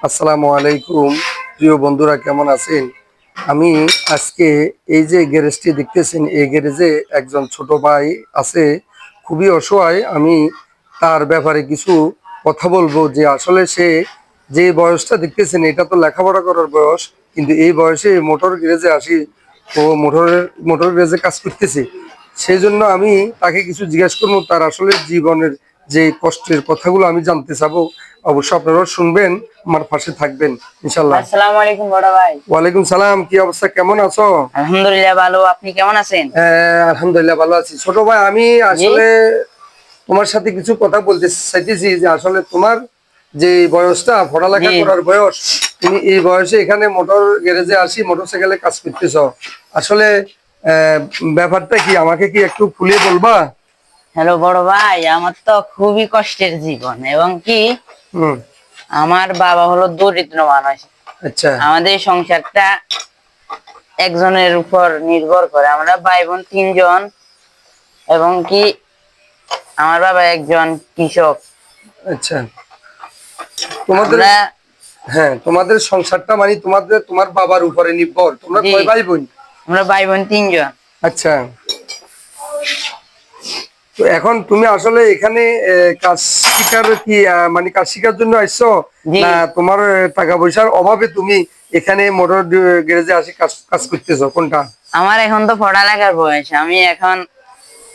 আসসালামু আলাইকুম। প্রিয় বন্ধুরা, কেমন আছেন? আমি আজকে এই যে গ্যারেজটি দেখতেছেন, এই গ্যারেজে একজন ছোট ভাই আছে, খুবই অসহায়। আমি তার ব্যাপারে কিছু কথা বলবো যে আসলে সে যে বয়সটা দেখতেছেন এটা তো লেখাপড়া করার বয়স, কিন্তু এই বয়সে মোটর গ্যারেজে আসি ও মোটর গ্যারেজে কাজ করতেছে। সেই জন্য আমি তাকে কিছু জিজ্ঞাসা করবো, তার আসলে জীবনের যে কষ্টের কথাগুলো আমি জানতে চাবো। অবশ্যই আপনারাও শুনবেন, আমার পাশে থাকবেন ইনশাল্লাহ। আসসালামু আলাইকুম বড় ভাই। ওয়ালাইকুম সালাম। কি অবস্থা, কেমন আছো? আলহামদুলিল্লাহ ভালো, আপনি কেমন আছেন? আলহামদুলিল্লাহ ভালো আছি। ছোট ভাই, আমি জি। আসলে তোমার সাথে কিছু কথা বলতে চাইতেছি যে আসলে তোমার যে বয়সটা পড়ালেখা জি। করার বয়স, তুমি এই বয়সে এখানে মোটর গ্যারেজে আসি মোটরসাইকেলে কাজ করতেছ। আসলে আহ, ব্যাপারটা কি, আমাকে কি একটু খুলে বলবা? হ্যালো বড় ভাই, আমার তো খুবই কষ্টের জীবন এবং কি হুম। আমার বাবা হলো দরিদ্র মানুষ। আচ্ছা। আমাদের সংসারটা একজনের উপর নির্ভর করে। আমরা ভাই বোন তিনজন এবং কি আমার বাবা একজন কৃষক। আচ্ছা, তোমাদের, আমরা হ্যাঁ, তোমাদের সংসারটা মানে তোমার বাবার উপরে নির্ভর। তোমরা জি, কয় ভাই বোন? আমরা ভাই বোন তিনজন। আচ্ছা, তো এখন তুমি আসলে এখানে কাজ শিকার কি মানে কাজ শিকার জন্য আসছো, জি। না তোমার টাকা পয়সার অভাবে তুমি এখানে মোটর গ্যারেজে আসি কাজ কাজ করতেছো, কোনটা? আমার এখন তো পড়ালেখার বয়স, আমি এখন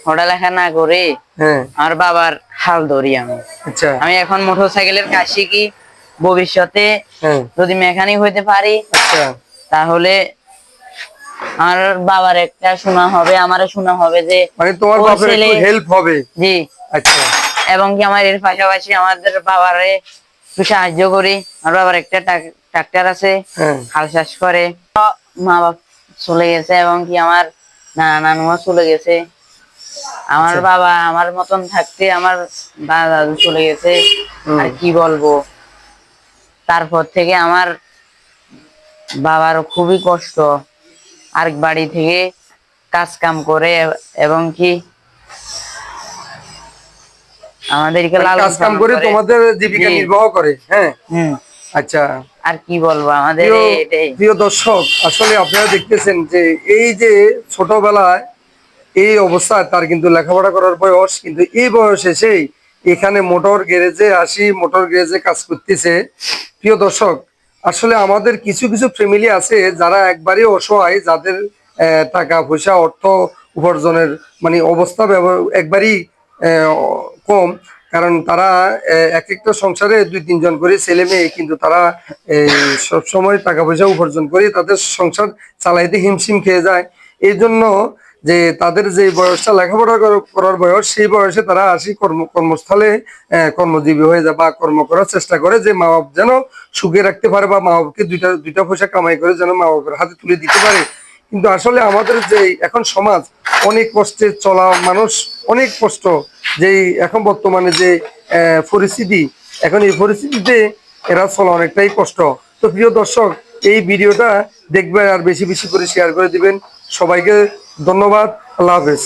পড়ালেখা না করে হ্যাঁ। আমার বাবার হাল ধরি আমি। আচ্ছা। আমি এখন মোটরসাইকেলের কাজ শিখি। ভবিষ্যতে হ্যাঁ। যদি মেকানিক হইতে পারি আচ্ছা। তাহলে আমার বাবার একটা শোনা হবে, আমারও শোনা হবে যে মানে তোমার ওর বাপের একটু ছেলে। হেল্প হবে। জি। আচ্ছা। এবং কি আমার এর পাশাপাশি আমাদের বাবারে একটু সাহায্য করি। আমার বাবার একটা ট্রাক্টর আছে, হ্যাঁ। হাল চাষ করে। মা বাপ চলে গেছে এবং কি আমার নানা নানুমা চলে গেছে। আমার আচ্ছা। বাবা আমার মতন থাকতে আমার দাদা দাদু চলে গেছে। আর কি বলবো, তারপর থেকে আমার বাবার খুবই কষ্ট। আরেক বাড়ি থেকে কাজ কাম করে এবং কি আমাদেরকে মানে লালন কাজ কাম পালন করে করে। তোমাদের জীবিকা জি। নির্বাহ করে, হ্যাঁ। হুম। আচ্ছা। আর কি বলবো, আমাদের প্রিয় এটাই। প্রিয় দর্শক, আসলে আপনারা দেখতেছেন যে এই যে ছোটবেলায় এই অবস্থায় তার কিন্তু লেখাপড়া করার বয়স, কিন্তু এই বয়সে সেই এখানে মোটর গ্যারেজে আসি মোটর গ্যারেজে কাজ করতেছে। প্রিয় দর্শক, আসলে আমাদের কিছু কিছু ফ্যামিলি আছে যারা একবারই অসহায়, যাদের টাকা পয়সা অর্থ উপার্জনের মানে অবস্থা একবারই আহ, কম। কারণ তারা এক একটা সংসারে দুই তিনজন করে ছেলে মেয়ে, কিন্তু তারা সব সময় টাকা পয়সা উপার্জন করে তাদের সংসার চালাইতে হিমশিম খেয়ে যায়। এই জন্য যে তাদের যে বয়সটা লেখাপড়া করার বয়স, সেই বয়সে তারা আসি কর্মস্থলে কর্মজীবী হয়ে যায় বা কর্ম করার চেষ্টা করে, যে মা বাপ যেন সুখে রাখতে পারে বা মা বাপকে দুইটা দুইটা পয়সা কামাই করে যেন মা বাপের হাতে তুলে দিতে পারে। কিন্তু আসলে আমাদের যে এখন সমাজ, অনেক কষ্টে চলা মানুষ, অনেক কষ্ট, যেই এখন বর্তমানে যে পরিস্থিতি, এখন এই পরিস্থিতিতে এরা চলা অনেকটাই কষ্ট। তো প্রিয় দর্শক, এই ভিডিওটা দেখবেন আর বেশি বেশি করে শেয়ার করে দিবেন। সবাইকে ধন্যবাদ। আল্লাহ হাফেজ।